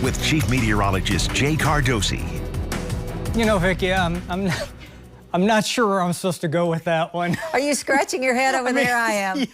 with Chief Meteorologist Jay Cardosi. You know, Vicki, I'm not sure where I'm supposed to go with that one. Are you scratching your head over there? I am.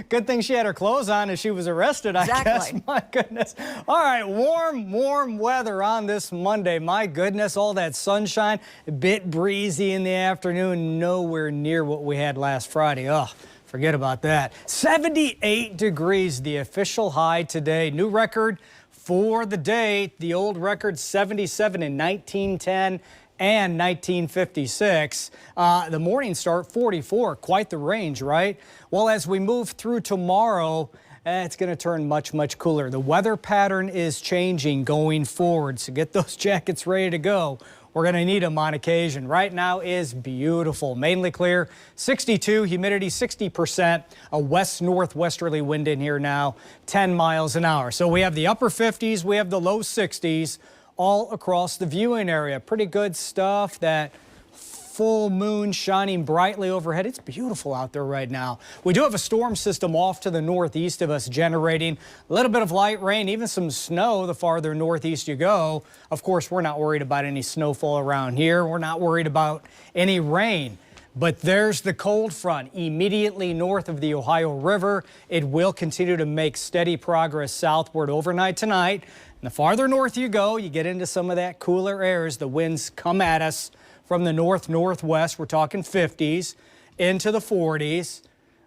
Good thing she had her clothes on as she was arrested, I guess. My goodness. All right, warm weather on this Monday. My goodness, all that sunshine, a bit breezy in the afternoon, nowhere near what we had last Friday. Oh, forget about that. 78 degrees, the official high today. New record for the day. The old record, 77 in 1910. And 1956. The morning start, 44. Quite the range, right? Well, as we move through tomorrow, it's going to turn much cooler. The weather pattern is changing going forward, so get those jackets ready to go. We're going to need them on occasion. Right now is beautiful, mainly clear, 62, humidity 60%, a west-northwesterly wind in here now, 10 miles an hour. So we have the upper 50s, we have the low 60s, all across the viewing area. Pretty good stuff. That full moon shining brightly overhead. It's beautiful out there right now. We do have a storm system off to the northeast of us generating a little bit of light rain, even some snow the farther northeast you go. Of course, we're not worried about any snowfall around here. We're not worried about any rain. But there's the cold front immediately north of the Ohio River. It will continue to make steady progress southward overnight tonight. And the farther north you go, you get into some of that cooler air as the winds come at us from the northwest. We're talking 50s into the 40s.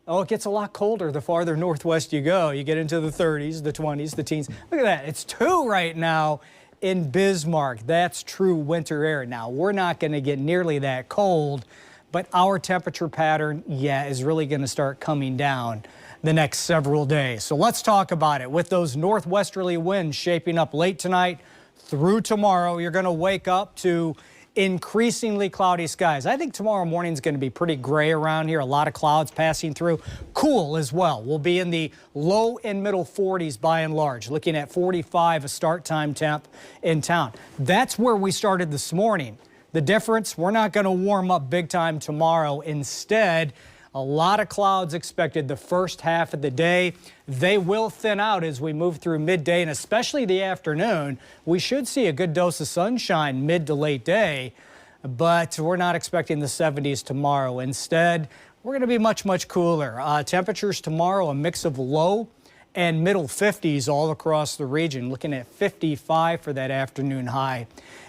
Oh, it gets a lot colder the farther northwest you go. You get into the 30s, the 20s, the teens. Look at that. It's 2 right now in Bismarck. That's true winter air. Now, we're not going to get nearly that cold, but our temperature pattern, is really going to start coming down the next several days. So let's talk about it. With those northwesterly winds shaping up late tonight through tomorrow, you're going to wake up to increasingly cloudy skies. I think tomorrow morning is going to be pretty gray around here. A lot of clouds passing through. Cool as well. We'll be in the low and middle 40s by and large, looking at 45 a start time temp in town. That's where we started this morning. The difference, we're not going to warm up big time tomorrow. Instead, a lot of clouds expected the first half of the day. They will thin out as we move through midday and especially the afternoon. We should see a good dose of sunshine mid to late day, but we're not expecting the 70s tomorrow. Instead, we're going to be much cooler. Temperatures tomorrow, a mix of low and middle 50s all across the region, looking at 55 for that afternoon high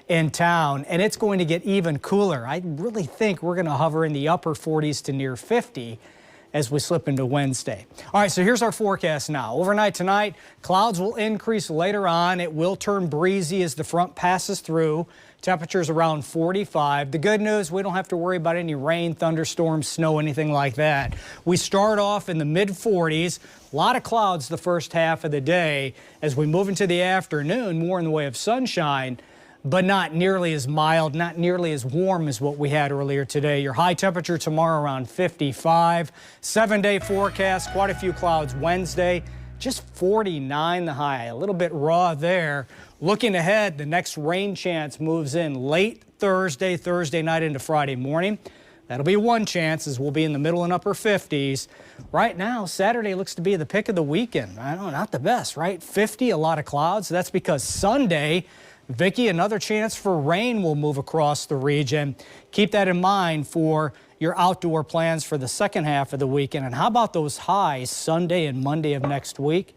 in town, and it's going to get even cooler. I really think we're going to hover in the upper 40s to near 50 as we slip into Wednesday. All right, so here's our forecast now. Overnight tonight, clouds will increase later on. It will turn breezy as the front passes through. Temperatures around 45. The good news, we don't have to worry about any rain, thunderstorms, snow, anything like that. We start off in the mid 40s. A lot of clouds the first half of the day. As we move into the afternoon, more in the way of sunshine, but not nearly as mild, not nearly as warm as what we had earlier today. Your high temperature tomorrow around 55. 7-day forecast, quite a few clouds Wednesday, just 49 the high, a little bit raw there. Looking ahead, the next rain chance moves in late Thursday night into Friday morning. That'll be one chance as we'll be in the middle and upper 50s. Right now, Saturday looks to be the pick of the weekend. I don't know, not the best, right? 50, a lot of clouds. That's because Sunday, Vicki, another chance for rain will move across the region. Keep that in mind for your outdoor plans for the second half of the weekend. And how about those highs Sunday and Monday of next week?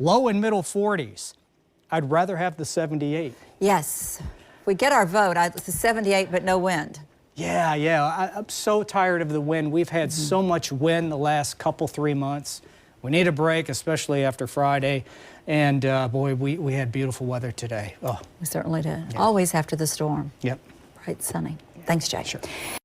Low and middle 40s. I'd rather have the 78. Yes. We get our vote. It's the 78, but no wind. Yeah. I'm so tired of the wind. We've had so much wind the last couple, 3 months. We need a break, especially after Friday. And boy, we had beautiful weather today. Oh. We certainly did. Yeah. Always after the storm. Yep. Bright, sunny. Thanks, Jay. Sure.